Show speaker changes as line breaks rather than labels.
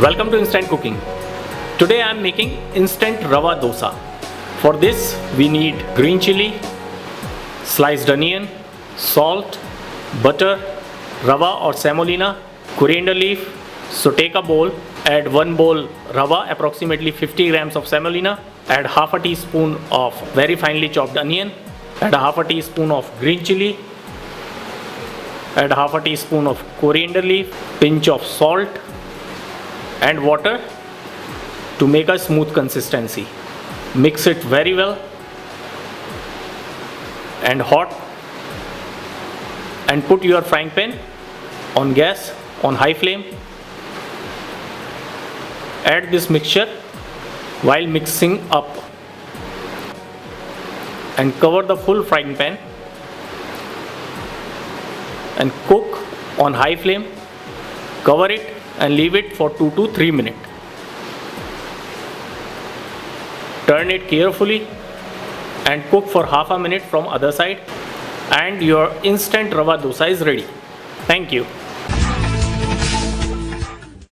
Welcome to Instant Cooking. Today I am making instant rava dosa. For this we need green chili, sliced onion, salt, butter, rava or semolina, coriander leaf. So take a bowl, add 1 bowl rava, approximately 50 grams of semolina, add half a teaspoon of very finely chopped onion, add half a teaspoon of green chili, add half a teaspoon of coriander leaf, pinch of salt and water to make a smooth consistency. Mix it very well and hot, and put your frying pan on gas on high flame. Add this mixture while mixing up and cover the full frying pan and cook on high flame. Cover it and leave it for 2 to 3 minutes. Turn it carefully and cook for half a minute from other side, and your instant rava dosa is ready. Thank you.